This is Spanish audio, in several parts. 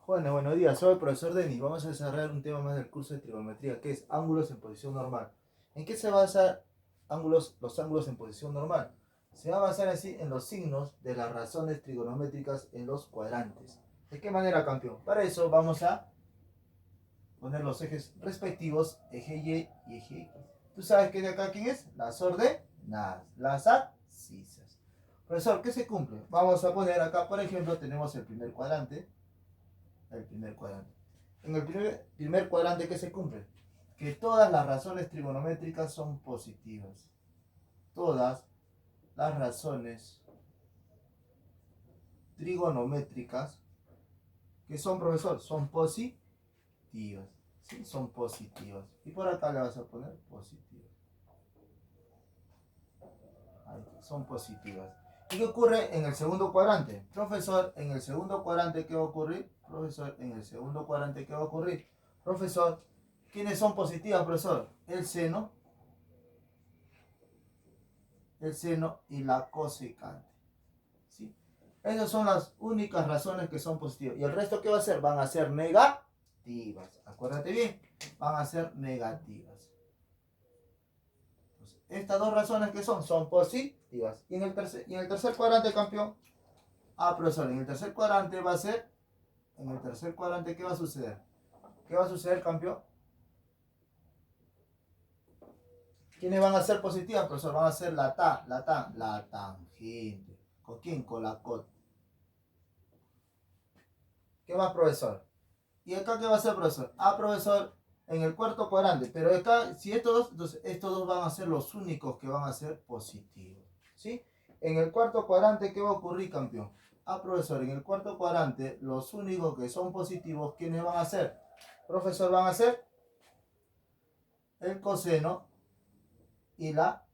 Jóvenes, buenos días. Soy el profesor Denis. Vamos a desarrollar un tema más del curso de trigonometría, que es ángulos en posición normal. ¿En qué se basan los ángulos en posición normal? Se va a basar así en los signos de las razones trigonométricas en los cuadrantes. ¿De qué manera, campeón? Para eso vamos a poner los ejes respectivos, eje Y y eje X. ¿Tú sabes qué de acá quién es? Las ordenadas, las abscisas. Profesor, ¿qué se cumple? Vamos a poner acá, por ejemplo, tenemos el primer cuadrante. En el primer cuadrante, ¿qué se cumple? Que todas las razones trigonométricas son positivas. Todas las razones trigonométricas que son, profesor, son positivas. ¿Sí? Son positivas. Y por acá le vas a poner positivas. Ahí, son positivas. ¿Y qué ocurre en el segundo cuadrante? Profesor, en el segundo cuadrante, ¿qué va a ocurrir? Profesor, en el segundo cuadrante, ¿qué va a ocurrir? Profesor, ¿quiénes son positivas, profesor? El seno y la cosecante. ¿Sí? Esas son las únicas razones que son positivas. ¿Y el resto qué va a ser? Van a ser negativas. Acuérdate bien, van a ser negativas. Entonces, estas dos razones que son positivas. Y en el tercer cuadrante, campeón. Profesor, en el tercer cuadrante va a ser, en el tercer cuadrante, ¿qué va a suceder? ¿Qué va a suceder, campeón? ¿Quiénes van a ser positivas, profesor? Van a ser la tangente. ¿Con quién? Con la cot. ¿Qué más, profesor? ¿Y acá qué va a ser, profesor? Profesor, en el cuarto cuadrante. Pero acá, si estos dos, entonces estos dos van a ser los únicos que van a ser positivos. ¿Sí? En el cuarto cuadrante, ¿qué va a ocurrir, campeón? Profesor, en el cuarto cuadrante, los únicos que son positivos, ¿quiénes van a ser? Profesor, van a ser el coseno y la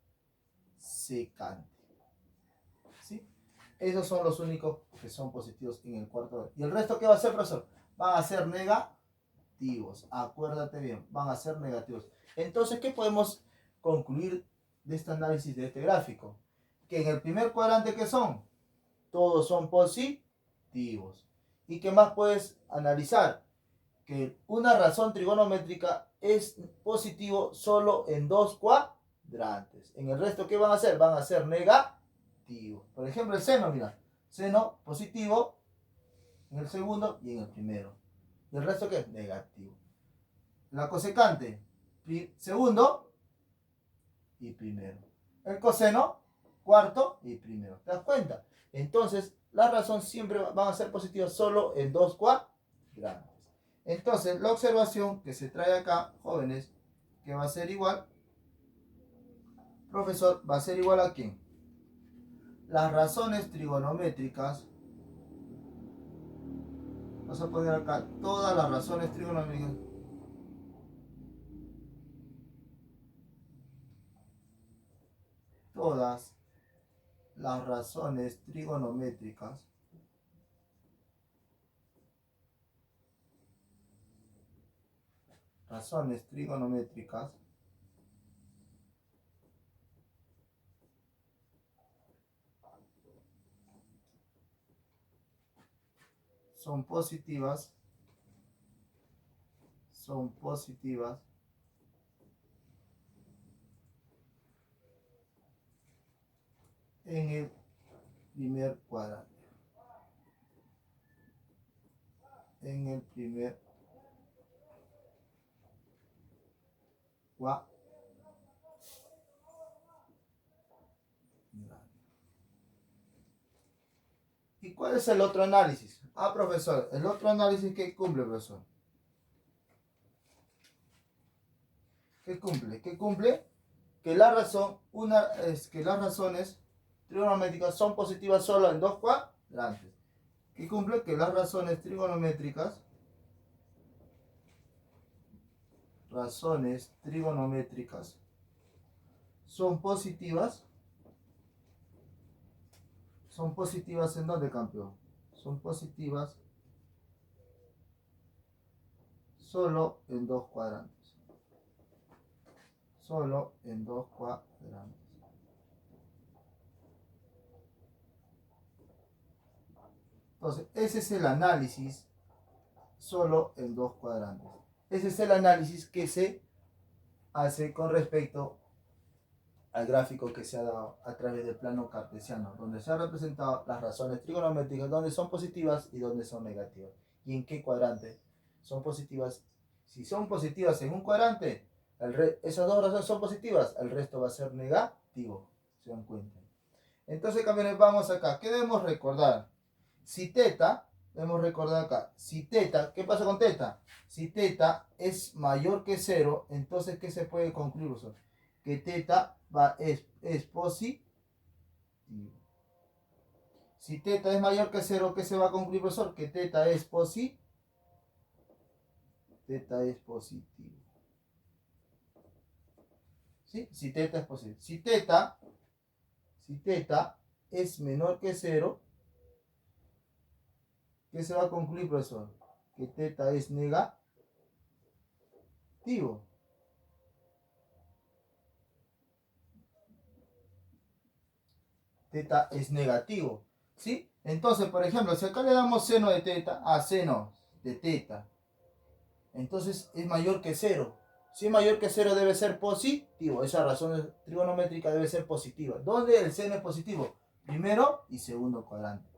secante. ¿Sí? Esos son los únicos que son positivos en el cuarto. ¿Y el resto qué va a ser, profesor? Van a ser negativos. Acuérdate bien, van a ser negativos. Entonces, ¿qué podemos concluir de este análisis de este gráfico? Que en el primer cuadrante, ¿qué son? Todos son positivos. ¿Y qué más puedes analizar? Que una razón trigonométrica es positivo solo en dos cuadrantes. En el resto, ¿qué van a ser? Van a ser negativos. Por ejemplo, el seno, mira. Seno positivo en el segundo y en el primero. ¿Y el resto qué es? Negativo. La cosecante, segundo y primero. El coseno, cuarto y primero. ¿Te das cuenta? Entonces, la razón siempre van a ser positivas solo en dos cuadrantes. Entonces, la observación que se trae acá, jóvenes, que va a ser igual, profesor, va a ser igual a quién? Las razones trigonométricas, vamos a poner acá todas las razones trigonométricas, todas las razones trigonométricas son positivas en el primer cuadrante. En el primer cuadrante. ¿Y cuál es el otro análisis? Profesor, el otro análisis que cumple, profesor. ¿Qué cumple? ¿Qué cumple? Que la razón, que las razones trigonométricas son positivas solo en dos cuadrantes. ¿Qué cumple? Que las razones trigonométricas son positivas. ¿Son positivas en dónde, campeón? Son positivas solo en dos cuadrantes. Solo en dos cuadrantes. Entonces, ese es el análisis solo en dos cuadrantes. Ese es el análisis que se hace con respecto al gráfico que se ha dado a través del plano cartesiano, donde se han representado las razones trigonométricas, donde son positivas y donde son negativas. ¿Y en qué cuadrante son positivas? Si son positivas en un cuadrante, esas dos razones son positivas, el resto va a ser negativo, se dan cuenta. Entonces, campeones, vamos acá. ¿Qué debemos recordar? Si teta, debemos recordar acá, si teta, ¿qué pasa con teta? Si teta es mayor que 0, entonces, ¿qué se puede concluir? Que teta es positivo. Si teta es mayor que 0, ¿qué se va a concluir, profesor? Que teta es positivo. Teta es positivo. ¿Sí? Si teta es positivo. Si teta es menor que 0, ¿qué se va a concluir, profesor? Que teta es negativo. Teta es negativo. ¿Sí? Entonces, por ejemplo, si acá le damos seno de teta a seno de teta, entonces es mayor que 0. Si es mayor que 0 debe ser positivo. Esa razón trigonométrica debe ser positiva. ¿Dónde el seno es positivo? Primero y segundo cuadrante.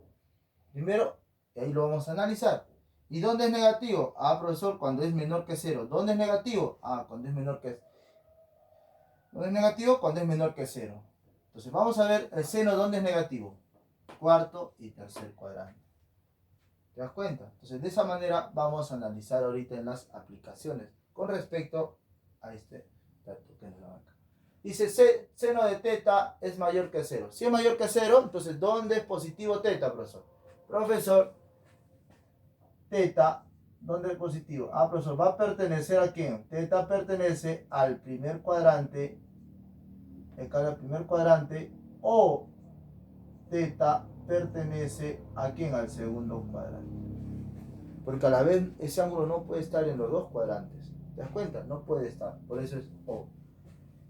Primero, y ahí lo vamos a analizar. ¿Y dónde es negativo? Ah, profesor, cuando es menor que 0. ¿Dónde es negativo? Ah, cuando es menor que... ¿Dónde es negativo? Cuando es menor que 0. Entonces vamos a ver el seno dónde es negativo. Cuarto y tercer cuadrante. ¿Te das cuenta? Entonces de esa manera vamos a analizar ahorita en las aplicaciones con respecto a este dato que nos da acá. Dice seno de teta es mayor que 0. Si es mayor que 0, entonces ¿dónde es positivo teta, profesor? Profesor, teta, ¿dónde es positivo? Ah, profesor, ¿va a pertenecer a quién? Teta pertenece al primer cuadrante, o teta pertenece a quién? Al segundo cuadrante. Porque a la vez ese ángulo no puede estar en los dos cuadrantes. ¿Te das cuenta? No puede estar. Por eso es O.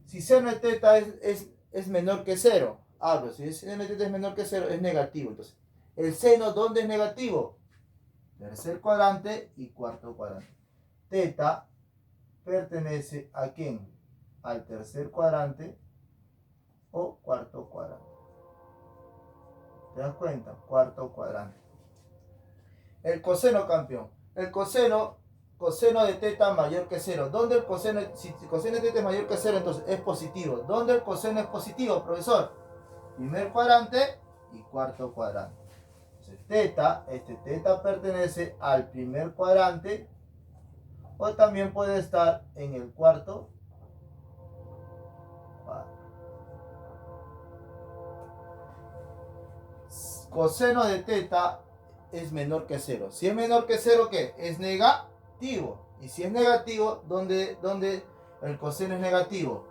Si seno de teta es menor que 0. Ah, pero si seno de teta es menor que 0, es negativo. Entonces, ¿el seno dónde es negativo? Tercer cuadrante y cuarto cuadrante. Teta pertenece a quién? Al tercer cuadrante o cuarto cuadrante. ¿Te das cuenta? Cuarto cuadrante. El coseno, campeón. El coseno de teta mayor que 0. ¿Dónde el coseno? Si el coseno de teta es mayor que 0, entonces es positivo. ¿Dónde el coseno es positivo, profesor? Primer cuadrante y cuarto cuadrante. Entonces teta pertenece al primer cuadrante o también puede estar en el cuarto cuadrante. Coseno de teta es menor que 0. Si es menor que 0, ¿qué? Es negativo. Y si es negativo, ¿dónde el coseno es negativo?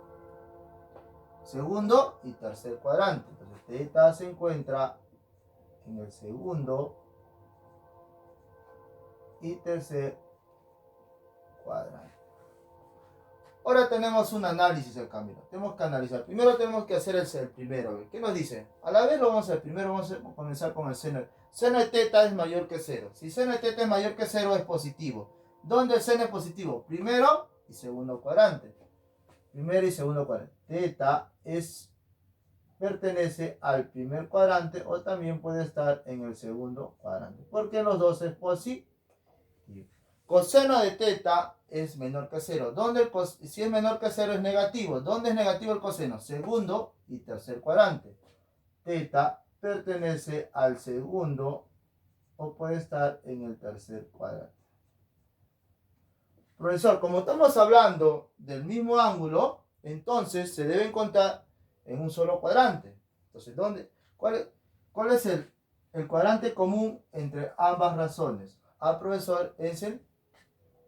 Segundo y tercer cuadrante. Entonces teta se encuentra en el segundo y tercer cuadrante. Ahora tenemos un análisis del camino. Tenemos que analizar. Primero tenemos que hacer el primero. ¿Qué nos dice? A la vez lo vamos a hacer. Primero vamos a comenzar con el seno. Seno de teta es mayor que 0. Si seno de teta es mayor que 0 es positivo. ¿Dónde el seno es positivo? Primero y segundo cuadrante. Primero y segundo cuadrante. Teta pertenece al primer cuadrante o también puede estar en el segundo cuadrante. Porque en los dos es positivo. Coseno de teta es menor que 0. Si es menor que 0 es negativo. ¿Dónde es negativo el coseno? Segundo y tercer cuadrante. Teta pertenece al segundo o puede estar en el tercer cuadrante. Profesor, como estamos hablando del mismo ángulo, entonces se debe encontrar en un solo cuadrante. Entonces, ¿cuál es el cuadrante común entre ambas razones? Ah, profesor, es el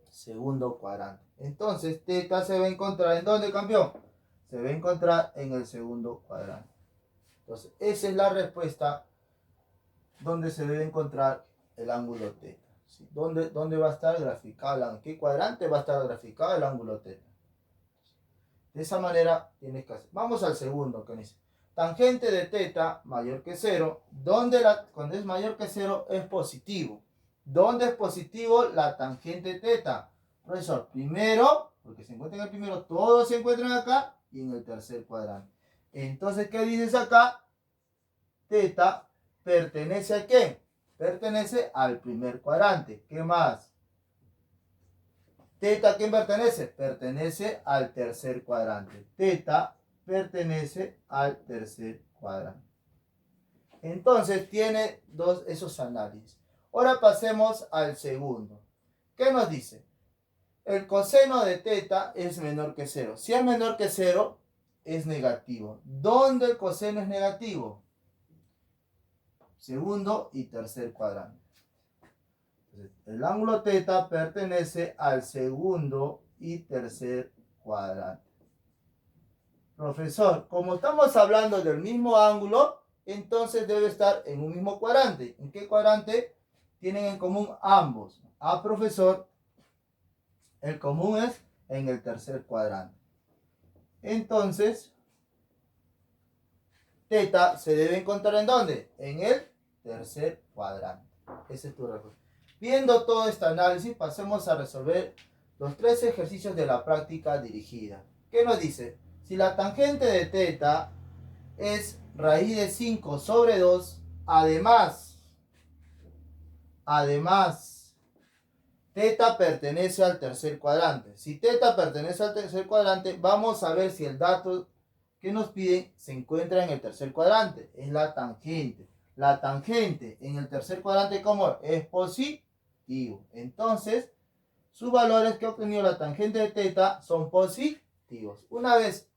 segundo cuadrante. Entonces, teta se va a encontrar ¿en dónde, campeón? Se va a encontrar en el segundo cuadrante. Entonces, esa es la respuesta donde se debe encontrar el ángulo teta. ¿Sí? ¿Dónde va a estar graficado? ¿En qué cuadrante va a estar graficado el ángulo teta? De esa manera tienes que hacer. Vamos al segundo que dice. Tangente de teta mayor que 0. Cuando es mayor que 0 es positivo. ¿Dónde es positivo la tangente teta? Profesor, primero, porque se encuentra en el primero, todos se encuentran acá y en el tercer cuadrante. Entonces, ¿qué dices acá? Teta pertenece a quién? Pertenece al primer cuadrante. ¿Qué más? Teta, ¿a quién pertenece? Pertenece al tercer cuadrante. Teta pertenece al tercer cuadrante. Entonces tiene esos análisis. Ahora pasemos al segundo. ¿Qué nos dice? El coseno de teta es menor que 0. Si es menor que 0, es negativo. ¿Dónde el coseno es negativo? Segundo y tercer cuadrante. Entonces, el ángulo teta pertenece al segundo y tercer cuadrante. Profesor, como estamos hablando del mismo ángulo, entonces debe estar en un mismo cuadrante. ¿En qué cuadrante tienen en común ambos? Profesor, el común es en el tercer cuadrante. Entonces, teta se debe encontrar ¿en dónde? En el tercer cuadrante. Esa es tu respuesta. Viendo todo este análisis, pasemos a resolver los 3 ejercicios de la práctica dirigida. ¿Qué nos dice? Si la tangente de teta es raíz de 5 sobre 2, además, teta pertenece al tercer cuadrante. Si teta pertenece al tercer cuadrante, vamos a ver si el dato que nos piden se encuentra en el tercer cuadrante. Es la tangente. La tangente en el tercer cuadrante, ¿cómo es? Positivo. Entonces, sus valores que ha obtenido la tangente de teta son positivos. Una vez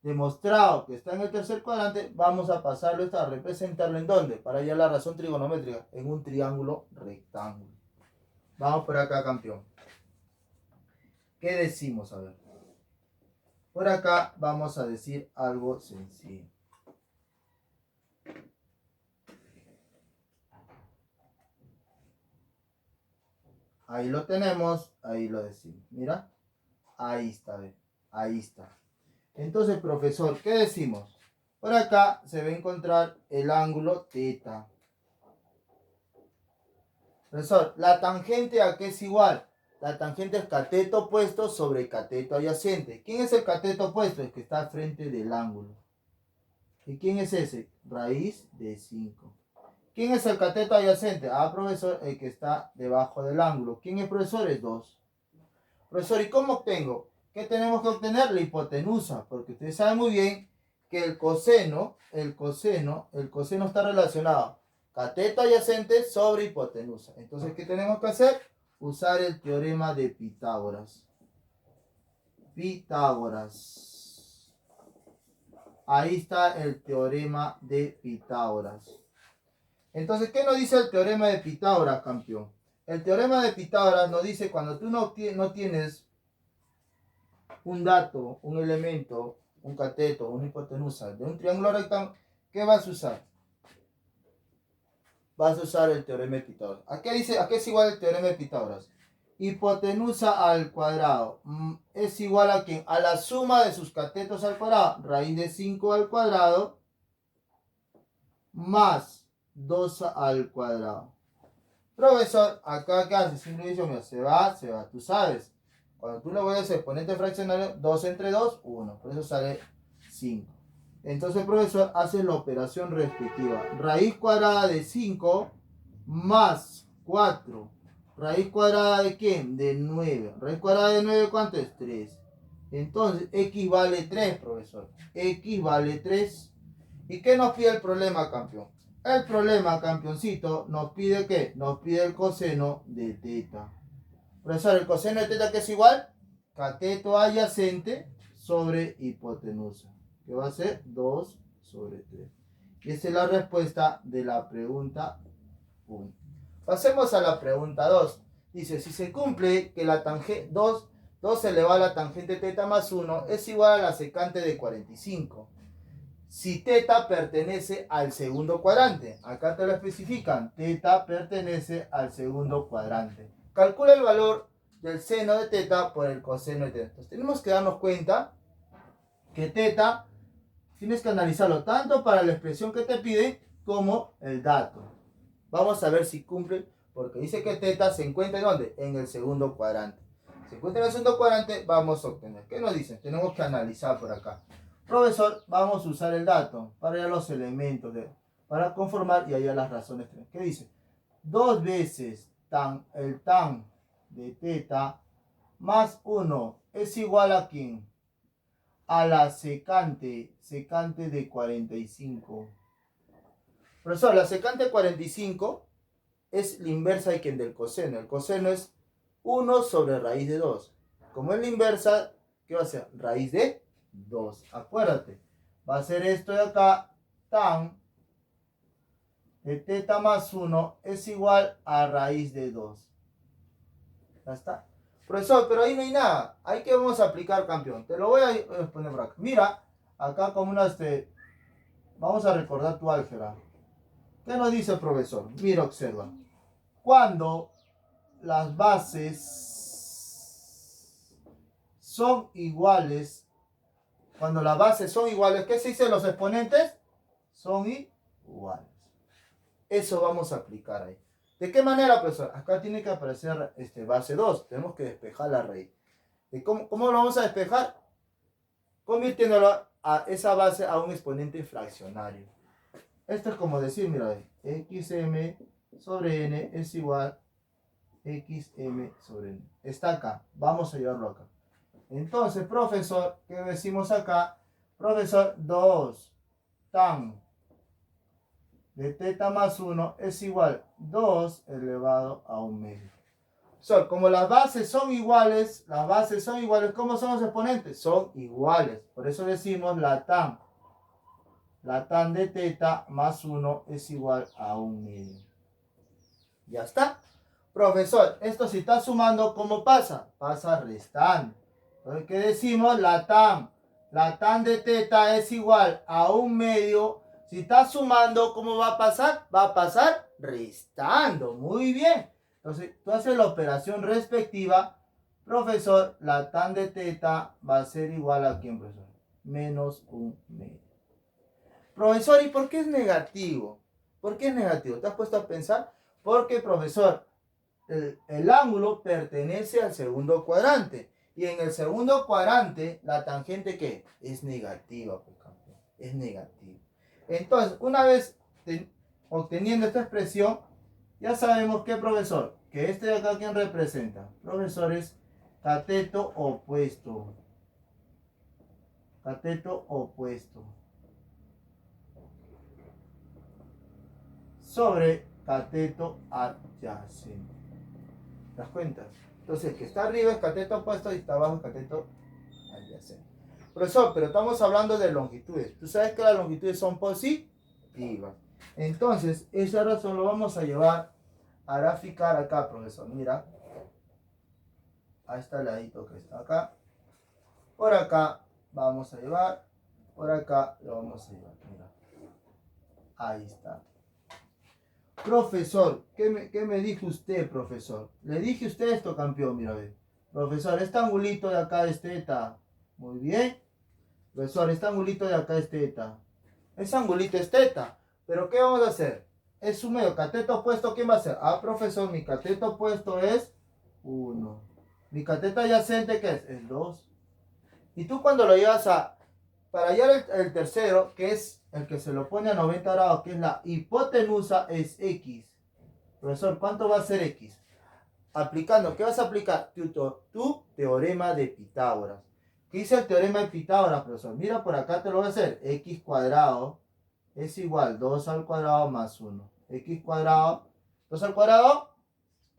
demostrado que está en el tercer cuadrante, vamos a pasarlo a representarlo ¿en dónde? Para hallar la razón trigonométrica, en un triángulo rectángulo. Vamos por acá, campeón. ¿Qué decimos? A ver. Por acá vamos a decir algo sencillo. Ahí lo tenemos, ahí lo decimos. Mira, ahí está, ¿ve? Ahí está. Entonces, profesor, ¿qué decimos? Por acá se va a encontrar el ángulo teta. Profesor, ¿la tangente a qué es igual? La tangente es cateto opuesto sobre cateto adyacente. ¿Quién es el cateto opuesto? El que está al frente del ángulo. ¿Y quién es ese? Raíz de 5. ¿Quién es el cateto adyacente? Profesor, el que está debajo del ángulo. ¿Quién es, profesor? Es 2. Profesor, ¿y cómo obtengo? ¿Qué tenemos que obtener? La hipotenusa, porque ustedes saben muy bien que el coseno está relacionado cateto adyacente sobre hipotenusa. Entonces, ¿qué tenemos que hacer? Usar el teorema de Pitágoras. Ahí está el teorema de Pitágoras. Entonces, ¿qué nos dice el teorema de Pitágoras, campeón? El teorema de Pitágoras nos dice cuando tú no tienes un dato, un elemento, un cateto, una hipotenusa de un triángulo rectángulo, ¿qué vas a usar? Vas a usar el teorema de Pitágoras. ¿A qué es igual el teorema de Pitágoras? Hipotenusa al cuadrado es igual a ¿quién? A la suma de sus catetos al cuadrado, raíz de 5 al cuadrado, más 2 al cuadrado. Profesor, acá ¿qué hace? Simple división, se va, tú sabes. Cuando tú le vuelves a exponente fraccionario, 2 entre 2, 1. Por eso sale 5. Entonces, profesor, hace la operación respectiva. Raíz cuadrada de 5 más 4. ¿Raíz cuadrada de quién? De 9. ¿Raíz cuadrada de 9 cuánto es? 3. Entonces, x vale 3, profesor. X vale 3. ¿Y qué nos pide el problema, campeón? El problema, campeoncito, nos pide ¿qué? Nos pide el coseno de teta. Profesor, ¿el coseno de teta qué es igual? Cateto adyacente sobre hipotenusa. Que va a ser 2 sobre 3. Y esa es la respuesta de la pregunta 1. Pasemos a la pregunta 2. Dice, si se cumple que la tangente 2 elevado a la tangente teta más 1 es igual a la secante de 45. Si teta pertenece al segundo cuadrante. Acá te lo especifican. Teta pertenece al segundo cuadrante. Calcula el valor del seno de teta por el coseno de teta. Entonces tenemos que darnos cuenta que teta tienes que analizarlo tanto para la expresión que te piden como el dato. Vamos a ver si cumple. Porque dice que teta se encuentra ¿en dónde? En el segundo cuadrante. Se encuentra en el segundo cuadrante, vamos a obtener. ¿Qué nos dicen? Tenemos que analizar por acá. Profesor, vamos a usar el dato para hallar los elementos, para conformar y hallar las razones. ¿Qué dice? 2 veces el tan de teta más 1 es igual a ¿quién? A la secante de 45. Profesor, la secante de 45 es la inversa de ¿quién? Del coseno. El coseno es 1 sobre raíz de 2. Como es la inversa, ¿qué va a ser? Raíz de 2. Acuérdate, va a ser esto de acá, tan de teta más 1 es igual a raíz de 2. Ya está. Profesor, pero ahí no hay nada. Ahí que vamos a aplicar, campeón. Te lo voy a poner por acá. Mira, acá como una vamos a recordar tu álgebra. ¿Qué nos dice el profesor? Mira, observa. Cuando las bases son iguales, ¿qué se dice? Los exponentes son iguales. Eso vamos a aplicar ahí. ¿De qué manera, profesor? Acá tiene que aparecer base 2. Tenemos que despejar la raíz. ¿Cómo lo vamos a despejar? Convirtiéndolo a esa base a un exponente fraccionario. Esto es como decir, mira, xm sobre n es igual a xm sobre n. Está acá. Vamos a llevarlo acá. Entonces, profesor, ¿qué decimos acá? Profesor, 2 tan de teta más 1 es igual a 2 elevado a 1 medio. Como las bases son iguales, ¿cómo son los exponentes? Son iguales. Por eso decimos la tan de teta más 1 es igual a 1 medio. Ya está. Profesor, esto si está sumando, ¿cómo pasa? Pasa restando. Entonces, ¿qué decimos? La tan de teta es igual a 1 medio. Si está sumando, ¿cómo va a pasar? Va a pasar restando. Muy bien. Entonces, tú haces la operación respectiva. Profesor, la tan de teta va a ser igual a ¿quién, profesor? Menos 1 medio. Profesor, ¿y por qué es negativo? ¿Por qué es negativo? ¿Te has puesto a pensar? Porque, profesor, el ángulo pertenece al segundo cuadrante. Y en el segundo cuadrante, la tangente, ¿qué? Es negativa, pues, campeón. Es negativa. Entonces, una vez obteniendo esta expresión, ya sabemos que, profesor, que este de acá, ¿quién representa? Profesor, es cateto opuesto. Cateto opuesto. Sobre cateto adyacente. ¿Te das cuenta? Entonces, el que está arriba es cateto opuesto y está abajo es cateto adyacente. Profesor, pero estamos hablando de longitudes. Tú sabes que las longitudes son positivas. Entonces, esa razón lo vamos a llevar a graficar acá, profesor. Mira. A este ladito que está acá. Por acá vamos a llevar. Por acá lo vamos a llevar. Mira. Ahí está. Profesor, ¿qué me dijo usted, profesor? Le dije a usted esto, campeón, mira, ve. Profesor, este angulito de acá es teta. Muy bien. Profesor, este angulito de acá es teta. Ese angulito es teta. Pero ¿qué vamos a hacer? Es su medio. Cateto opuesto, ¿quién va a ser? Ah, profesor, mi cateto opuesto es 1. Mi cateto adyacente, ¿qué es? Es 2. Y tú cuando lo llevas para hallar el tercero, que es el que se lo pone a 90 grados, que es la hipotenusa, es X. Profesor, ¿cuánto va a ser X? Aplicando, ¿qué vas a aplicar? Tu teorema de Pitágoras. ¿Qué dice el teorema de Pitágoras, profesor? Mira, por acá te lo voy a hacer. X cuadrado es igual 2 al cuadrado más 1. X cuadrado, 2 al cuadrado,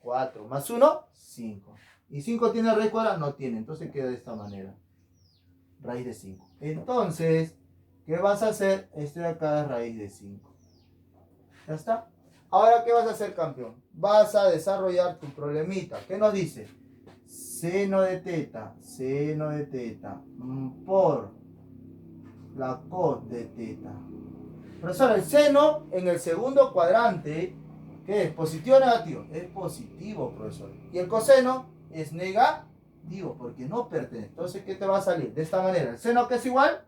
4. Más 1, 5. ¿Y 5 tiene raíz cuadrada? No tiene. Entonces queda de esta manera. Raíz de 5. Entonces, ¿qué vas a hacer? Este de acá es raíz de 5. ¿Ya está? Ahora, ¿qué vas a hacer, campeón? Vas a desarrollar tu problemita. ¿Qué nos dice? Seno de teta por la cos de teta. Profesor, el seno en el segundo cuadrante, ¿qué es? ¿Positivo o negativo? Es positivo, profesor. Y el coseno es negativo, porque no pertenece. Entonces, ¿qué te va a salir? De esta manera. El seno, ¿qué es igual?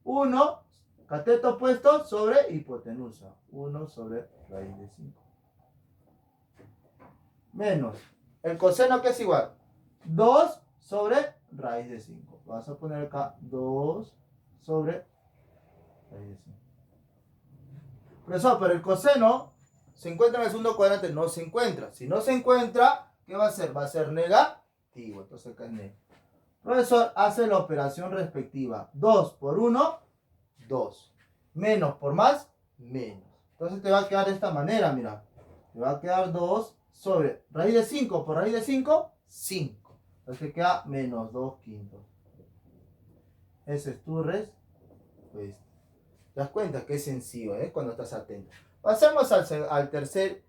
1, cateto opuesto sobre hipotenusa. 1 sobre raíz de 5. menos el coseno, que es igual 2 sobre raíz de 5. Vas a poner acá 2 sobre raíz de 5. Profesor, pero el coseno se encuentra en el segundo cuadrante. No se encuentra. Si no se encuentra, ¿qué va a ser? Va a ser negativo. Entonces acá es negativo. Profesor, hace la operación respectiva. 2 por 1, 2. Menos por más, menos. Entonces te va a quedar de esta manera, mira. Te va a quedar 2 sobre raíz de 5 por raíz de 5, 5. Entonces te queda menos 2 quintos. Ese es tu respuesta. Te das cuenta que es sencillo, cuando estás atento. Pasemos al tercer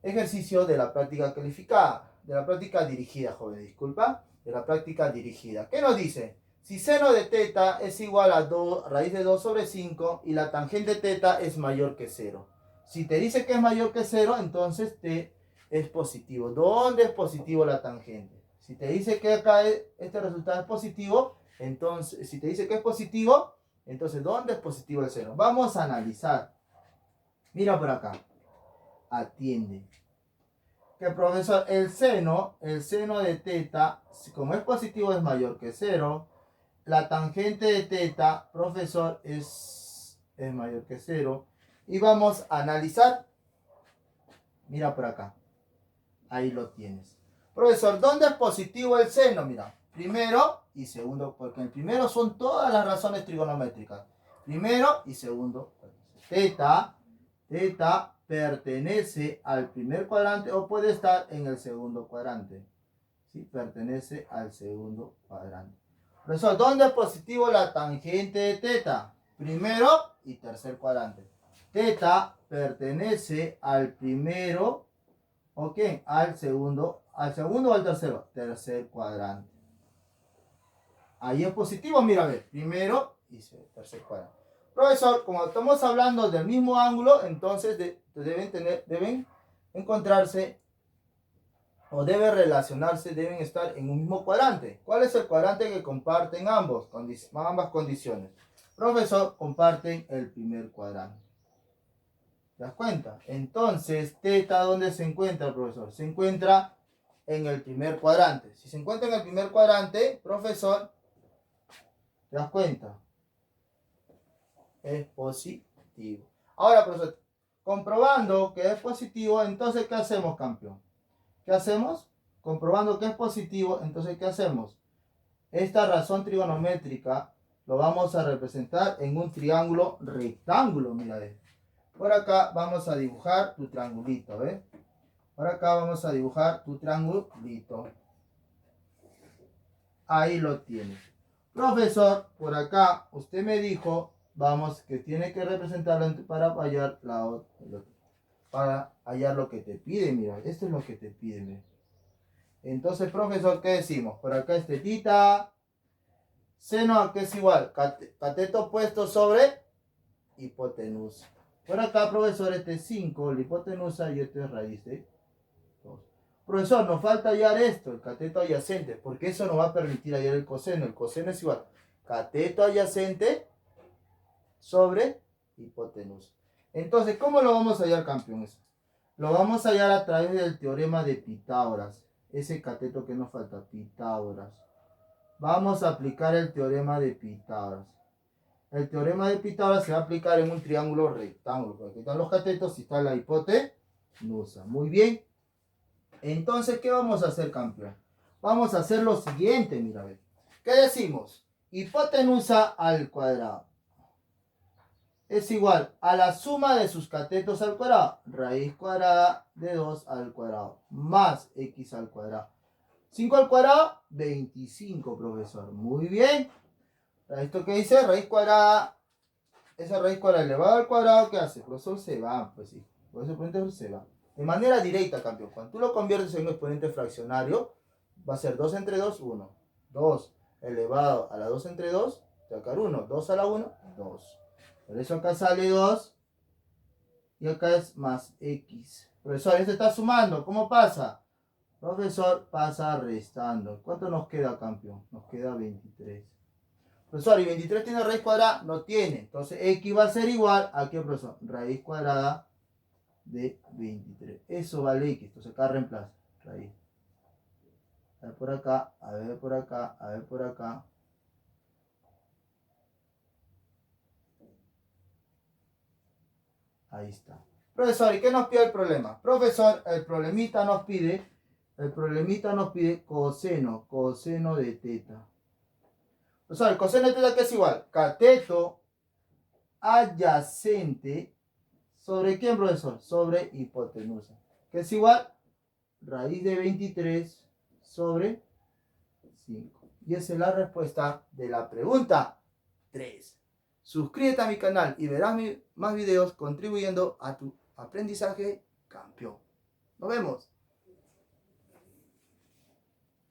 ejercicio de la práctica calificada. De la práctica dirigida, joven, disculpa. De la práctica dirigida. ¿Qué nos dice? Si seno de teta es igual a raíz de 2 sobre 5 y la tangente teta es mayor que 0. Si te dice que es mayor que 0, entonces es positivo. ¿Dónde es positivo la tangente? Si te dice que acá este resultado es positivo, entonces, si te dice que es positivo, entonces ¿dónde es positivo el seno? Vamos a analizar. Mira por acá. Atiende. Que profesor, el seno de teta, como es positivo, es mayor que 0. La tangente de teta, profesor, es mayor que 0. Y vamos a analizar. Mira por acá. Ahí lo tienes. Profesor, ¿dónde es positivo el seno? Mira, primero y segundo, porque en el primero son todas las razones trigonométricas. Primero y segundo. Teta pertenece al primer cuadrante o puede estar en el segundo cuadrante. ¿Sí? Pertenece al segundo cuadrante. Profesor, ¿dónde es positivo la tangente de teta? Primero y tercer cuadrante. Teta pertenece al primero, ¿ok? Al segundo o al tercero. Tercer cuadrante. Ahí es positivo, mira, a ver. Primero y tercer cuadrante. Profesor, como estamos hablando del mismo ángulo, entonces deben encontrarse o deben relacionarse, deben estar en un mismo cuadrante. ¿Cuál es el cuadrante que comparten ambas condiciones? Profesor, comparten el primer cuadrante. ¿Te das cuenta? Entonces, teta, ¿dónde se encuentra, profesor? Se encuentra en el primer cuadrante. Si se encuentra en el primer cuadrante, profesor, ¿te das cuenta? Es positivo. Ahora, profesor, comprobando que es positivo, entonces, ¿qué hacemos, campeón? ¿Qué hacemos? Comprobando que es positivo, entonces, ¿qué hacemos? Esta razón trigonométrica lo vamos a representar en un triángulo rectángulo, mira, por acá vamos a dibujar tu triangulito, ¿ves? Por acá vamos a dibujar tu triangulito. Ahí lo tienes. Profesor, por acá usted me dijo, vamos, que tiene que representarlo para hallar para hallar lo que te pide, mira, esto es lo que te pide, mira. Entonces, profesor, ¿qué decimos? Por acá es tetita, seno, que es igual, cateto opuesto sobre hipotenusa. Por acá, profesor, este es 5, la hipotenusa, y este es raíz de 2. Profesor, nos falta hallar esto, el cateto adyacente, porque eso nos va a permitir hallar el coseno. El coseno es igual, cateto adyacente sobre hipotenusa. Entonces, ¿cómo lo vamos a hallar, campeones? Lo vamos a hallar a través del teorema de Pitágoras. Ese cateto que nos falta, Pitágoras. Vamos a aplicar el teorema de Pitágoras. El teorema de Pitágoras se va a aplicar en un triángulo rectángulo. Porque aquí están los catetos y está la hipotenusa. Muy bien. Entonces, ¿qué vamos a hacer, campeón? Vamos a hacer lo siguiente, mira, a ver. ¿Qué decimos? Hipotenusa al cuadrado es igual a la suma de sus catetos al cuadrado. Raíz cuadrada de 2 al cuadrado. Más x al cuadrado. 5 al cuadrado, 25, profesor. Muy bien. ¿Esto qué dice? Raíz cuadrada. Esa raíz cuadrada elevada al cuadrado, ¿qué hace? Profesor, se va. Pues sí. Por eso exponente se va. De manera directa, campeón. Cuando tú lo conviertes en un exponente fraccionario, va a ser 2 entre 2, 1. 2 elevado a la 2 entre 2, sacar 1. 2 a la 1, 2. Por eso acá sale 2. Y acá es más x. Profesor, este está sumando. ¿Cómo pasa? Profesor, pasa restando. ¿Cuánto nos queda, campeón? Nos queda 23. Profesor, ¿y 23 tiene raíz cuadrada? No tiene. Entonces, x va a ser igual a ¿qué, profesor? Raíz cuadrada de 23. Eso vale X. Entonces acá reemplaza. Raíz. A ver por acá, a ver por acá, a ver por acá. Ahí está. Profesor, ¿y qué nos pide el problema? Profesor, el problemita nos pide coseno de teta. O sea, el coseno de teta, ¿qué es igual? Cateto adyacente, ¿sobre quién, profesor? Sobre hipotenusa. ¿Qué es igual? Raíz de 23 sobre 5. Y esa es la respuesta de la pregunta 3. Suscríbete a mi canal y verás más videos contribuyendo a tu aprendizaje campeón. Nos vemos.